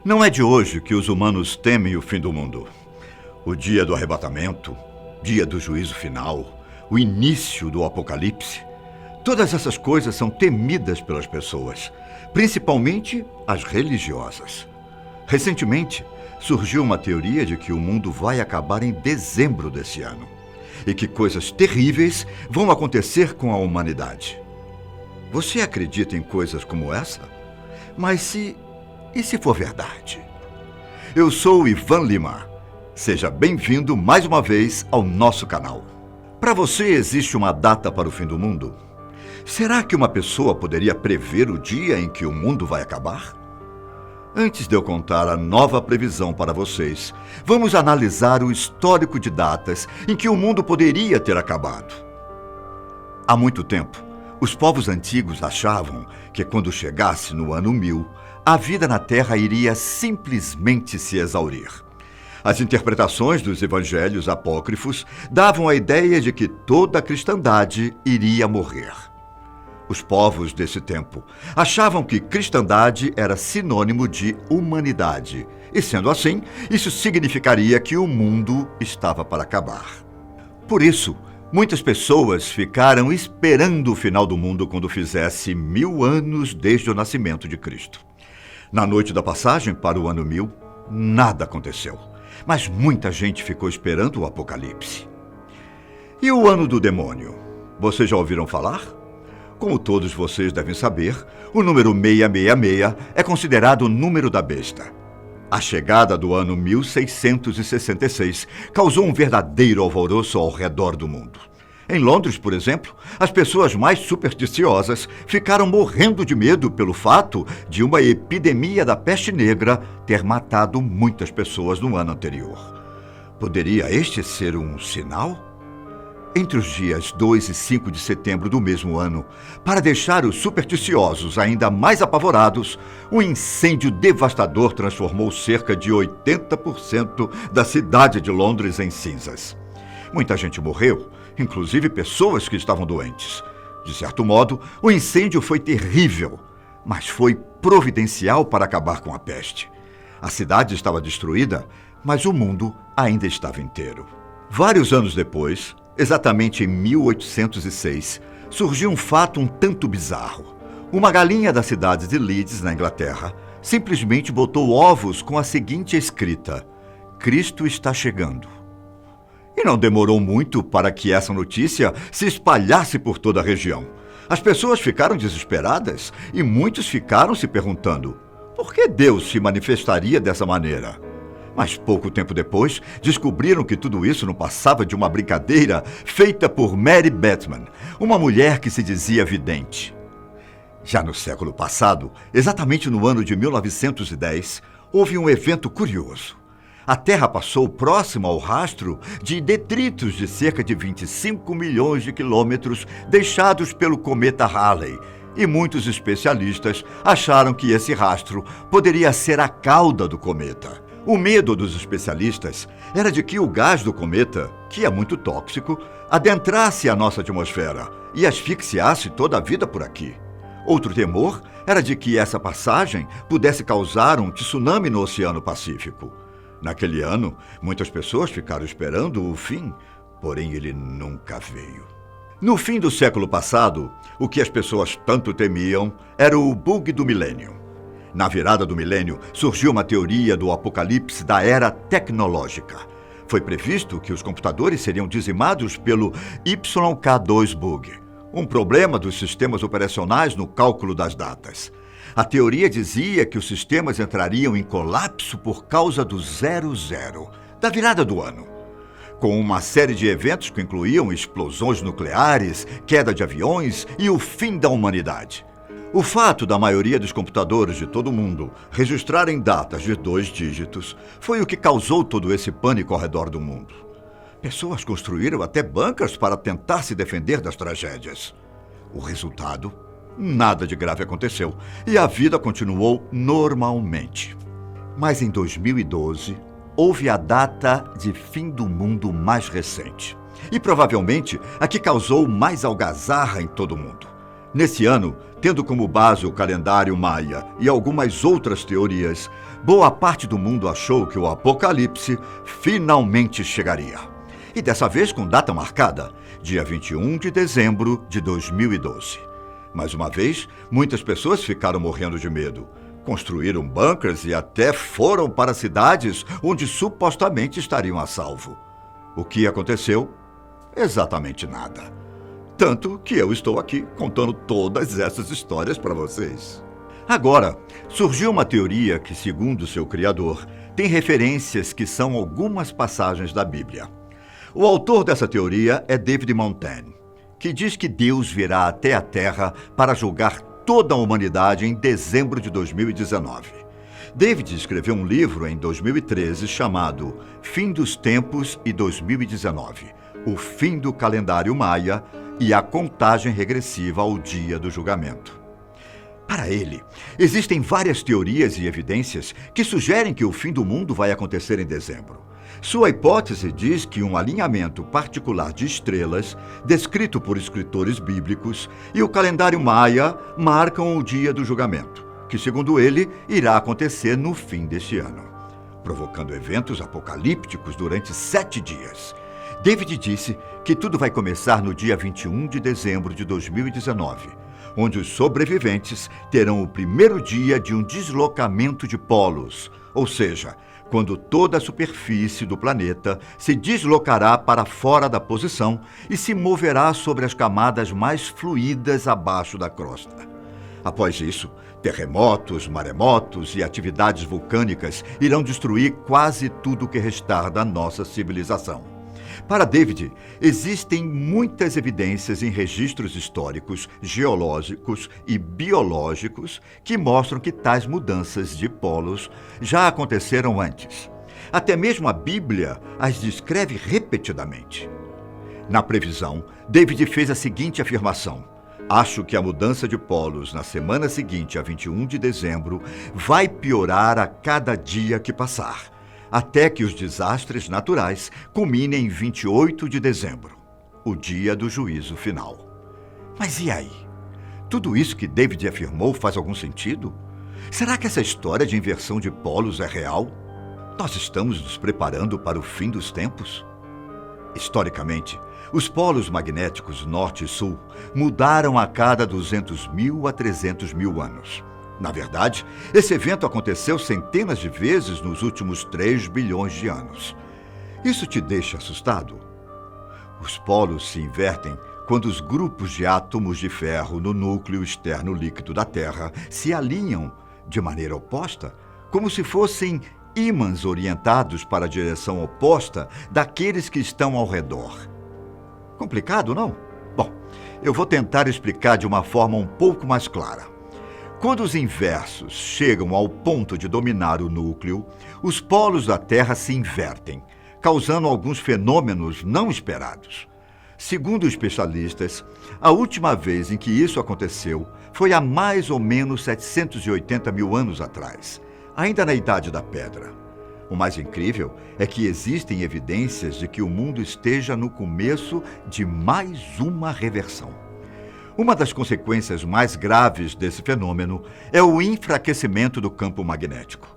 Não é de hoje que os humanos temem o fim do mundo. O dia do arrebatamento, dia do juízo final, o início do apocalipse. Todas essas coisas são temidas pelas pessoas, principalmente as religiosas. Recentemente, surgiu uma teoria de que o mundo vai acabar em dezembro desse ano e que coisas terríveis vão acontecer com a humanidade. Você acredita em coisas como essa? Mas e se for verdade? Eu sou o Ivan Lima. Seja bem-vindo mais uma vez ao nosso canal. Para você, existe uma data para o fim do mundo? Será que uma pessoa poderia prever o dia em que o mundo vai acabar? Antes de eu contar a nova previsão para vocês, vamos analisar o histórico de datas em que o mundo poderia ter acabado. Há muito tempo, os povos antigos achavam que quando chegasse no ano 1000, a vida na Terra iria simplesmente se exaurir. As interpretações dos evangelhos apócrifos davam a ideia de que toda a cristandade iria morrer. Os povos desse tempo achavam que cristandade era sinônimo de humanidade, e sendo assim, isso significaria que o mundo estava para acabar. Por isso, muitas pessoas ficaram esperando o final do mundo quando fizesse 1000 anos desde o nascimento de Cristo. Na noite da passagem para o ano 1000, nada aconteceu, mas muita gente ficou esperando o apocalipse. E o ano do demônio? Vocês já ouviram falar? Como todos vocês devem saber, o número 666 é considerado o número da besta. A chegada do ano 1666 causou um verdadeiro alvoroço ao redor do mundo. Em Londres, por exemplo, as pessoas mais supersticiosas ficaram morrendo de medo pelo fato de uma epidemia da peste negra ter matado muitas pessoas no ano anterior. Poderia este ser um sinal? Entre os dias 2 e 5 de setembro do mesmo ano, para deixar os supersticiosos ainda mais apavorados, um incêndio devastador transformou cerca de 80% da cidade de Londres em cinzas. Muita gente morreu, inclusive pessoas que estavam doentes. De certo modo, o incêndio foi terrível, mas foi providencial para acabar com a peste. A cidade estava destruída, mas o mundo ainda estava inteiro. Vários anos depois, exatamente em 1806, surgiu um fato um tanto bizarro. Uma galinha da cidade de Leeds, na Inglaterra, simplesmente botou ovos com a seguinte escrita: Cristo está chegando. E não demorou muito para que essa notícia se espalhasse por toda a região. As pessoas ficaram desesperadas e muitos ficaram se perguntando: por que Deus se manifestaria dessa maneira? Mas pouco tempo depois, descobriram que tudo isso não passava de uma brincadeira feita por Mary Bateman, uma mulher que se dizia vidente. Já no século passado, exatamente no ano de 1910, houve um evento curioso. A Terra passou próximo ao rastro de detritos de cerca de 25 milhões de quilômetros deixados pelo cometa Halley, e muitos especialistas acharam que esse rastro poderia ser a cauda do cometa. O medo dos especialistas era de que o gás do cometa, que é muito tóxico, adentrasse a nossa atmosfera e asfixiasse toda a vida por aqui. Outro temor era de que essa passagem pudesse causar um tsunami no Oceano Pacífico. Naquele ano, muitas pessoas ficaram esperando o fim, porém ele nunca veio. No fim do século passado, o que as pessoas tanto temiam era o bug do milênio. Na virada do milênio, surgiu uma teoria do apocalipse da era tecnológica. Foi previsto que os computadores seriam dizimados pelo YK2 bug, um problema dos sistemas operacionais no cálculo das datas. A teoria dizia que os sistemas entrariam em colapso por causa do 00, da virada do ano, com uma série de eventos que incluíam explosões nucleares, queda de aviões e o fim da humanidade. O fato da maioria dos computadores de todo o mundo registrarem datas de 2 dígitos foi o que causou todo esse pânico ao redor do mundo. Pessoas construíram até bunkers para tentar se defender das tragédias. O resultado? Nada de grave aconteceu e a vida continuou normalmente. Mas em 2012, houve a data de fim do mundo mais recente. E provavelmente a que causou mais algazarra em todo o mundo. Nesse ano, tendo como base o calendário maia e algumas outras teorias, boa parte do mundo achou que o Apocalipse finalmente chegaria. E dessa vez com data marcada, dia 21 de dezembro de 2012. Mais uma vez, muitas pessoas ficaram morrendo de medo. Construíram bunkers e até foram para cidades onde supostamente estariam a salvo. O que aconteceu? Exatamente nada. Tanto que eu estou aqui contando todas essas histórias para vocês. Agora, surgiu uma teoria que, segundo seu criador, tem referências que são algumas passagens da Bíblia. O autor dessa teoria é David Montaigne, que diz que Deus virá até a Terra para julgar toda a humanidade em dezembro de 2019. David escreveu um livro em 2013 chamado Fim dos Tempos e 2019, o fim do calendário maia e a contagem regressiva ao dia do julgamento. Para ele, existem várias teorias e evidências que sugerem que o fim do mundo vai acontecer em dezembro. Sua hipótese diz que um alinhamento particular de estrelas, descrito por escritores bíblicos, e o calendário maia marcam o dia do julgamento, que, segundo ele, irá acontecer no fim deste ano, provocando eventos apocalípticos durante 7 dias. David disse que tudo vai começar no dia 21 de dezembro de 2019, onde os sobreviventes terão o primeiro dia de um deslocamento de polos, ou seja, quando toda a superfície do planeta se deslocará para fora da posição e se moverá sobre as camadas mais fluídas abaixo da crosta. Após isso, terremotos, maremotos e atividades vulcânicas irão destruir quase tudo o que restar da nossa civilização. Para David, existem muitas evidências em registros históricos, geológicos e biológicos que mostram que tais mudanças de polos já aconteceram antes. Até mesmo a Bíblia as descreve repetidamente. Na previsão, David fez a seguinte afirmação: acho que a mudança de polos na semana seguinte, a 21 de dezembro, vai piorar a cada dia que passar, até que os desastres naturais culminem em 28 de dezembro, o dia do juízo final. Mas e aí? Tudo isso que David afirmou faz algum sentido? Será que essa história de inversão de polos é real? Nós estamos nos preparando para o fim dos tempos? Historicamente, os polos magnéticos norte e sul mudaram a cada 200 mil a 300 mil anos. Na verdade, esse evento aconteceu centenas de vezes nos últimos 3 bilhões de anos. Isso te deixa assustado? Os polos se invertem quando os grupos de átomos de ferro no núcleo externo líquido da Terra se alinham de maneira oposta, como se fossem ímãs orientados para a direção oposta daqueles que estão ao redor. Complicado, não? Bom, eu vou tentar explicar de uma forma um pouco mais clara. Quando os inversos chegam ao ponto de dominar o núcleo, os polos da Terra se invertem, causando alguns fenômenos não esperados. Segundo especialistas, a última vez em que isso aconteceu foi há mais ou menos 780 mil anos atrás, ainda na Idade da Pedra. O mais incrível é que existem evidências de que o mundo esteja no começo de mais uma reversão. Uma das consequências mais graves desse fenômeno é o enfraquecimento do campo magnético.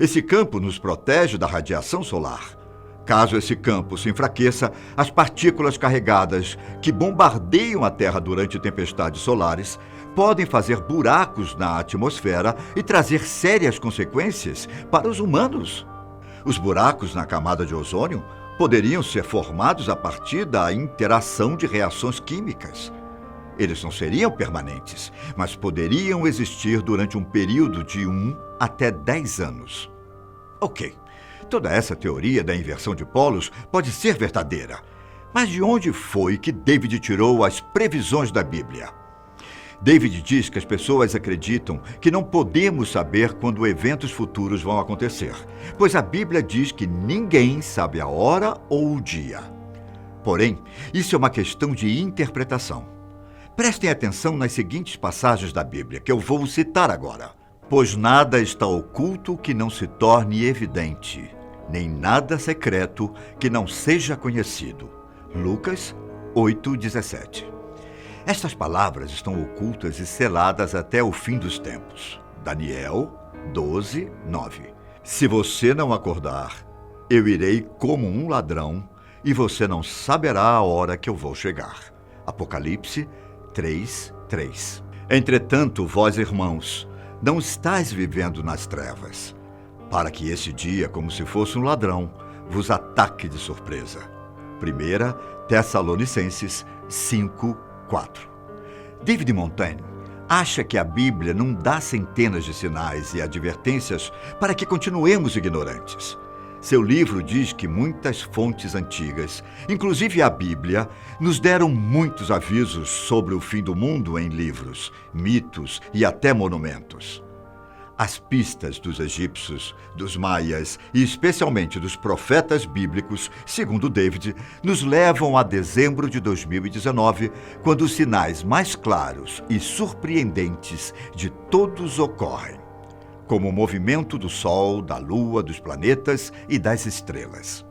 Esse campo nos protege da radiação solar. Caso esse campo se enfraqueça, as partículas carregadas que bombardeiam a Terra durante tempestades solares podem fazer buracos na atmosfera e trazer sérias consequências para os humanos. Os buracos na camada de ozônio poderiam ser formados a partir da interação de reações químicas. Eles não seriam permanentes, mas poderiam existir durante um período de 1 até 10 anos. Ok, toda essa teoria da inversão de polos pode ser verdadeira, mas de onde foi que David tirou as previsões da Bíblia? David diz que as pessoas acreditam que não podemos saber quando eventos futuros vão acontecer, pois a Bíblia diz que ninguém sabe a hora ou o dia. Porém, isso é uma questão de interpretação. Prestem atenção nas seguintes passagens da Bíblia, que eu vou citar agora. Pois nada está oculto que não se torne evidente, nem nada secreto que não seja conhecido. Lucas 8:17. Estas palavras estão ocultas e seladas até o fim dos tempos. Daniel 12, 9. Se você não acordar, eu irei como um ladrão e você não saberá a hora que eu vou chegar. Apocalipse 3, 3. Entretanto, vós, irmãos, não estáis vivendo nas trevas, para que esse dia, como se fosse um ladrão, vos ataque de surpresa. 1 Tessalonicenses 5, 4. David Montaigne acha que a Bíblia não dá centenas de sinais e advertências para que continuemos ignorantes. Seu livro diz que muitas fontes antigas, inclusive a Bíblia, nos deram muitos avisos sobre o fim do mundo em livros, mitos e até monumentos. As pistas dos egípcios, dos maias e especialmente dos profetas bíblicos, segundo David, nos levam a dezembro de 2019, quando os sinais mais claros e surpreendentes de todos ocorrem, como o movimento do Sol, da Lua, dos planetas e das estrelas.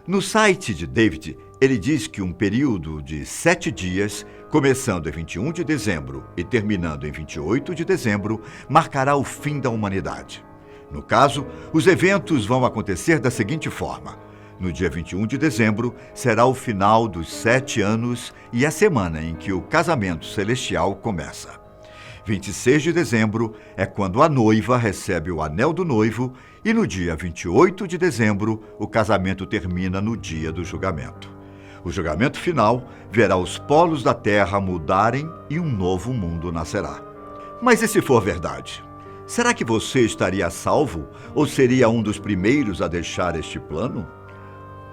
No site de David, ele diz que um período de 7 dias, começando em 21 de dezembro e terminando em 28 de dezembro, marcará o fim da humanidade. No caso, os eventos vão acontecer da seguinte forma. No dia 21 de dezembro, será o final dos 7 anos e a semana em que o casamento celestial começa. 26 de dezembro é quando a noiva recebe o anel do noivo e no dia 28 de dezembro o casamento termina no dia do julgamento. O julgamento final verá os polos da terra mudarem e um novo mundo nascerá. Mas e se for verdade? Será que você estaria salvo ou seria um dos primeiros a deixar este plano?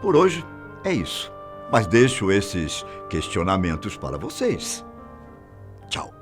Por hoje é isso, mas deixo esses questionamentos para vocês. Tchau.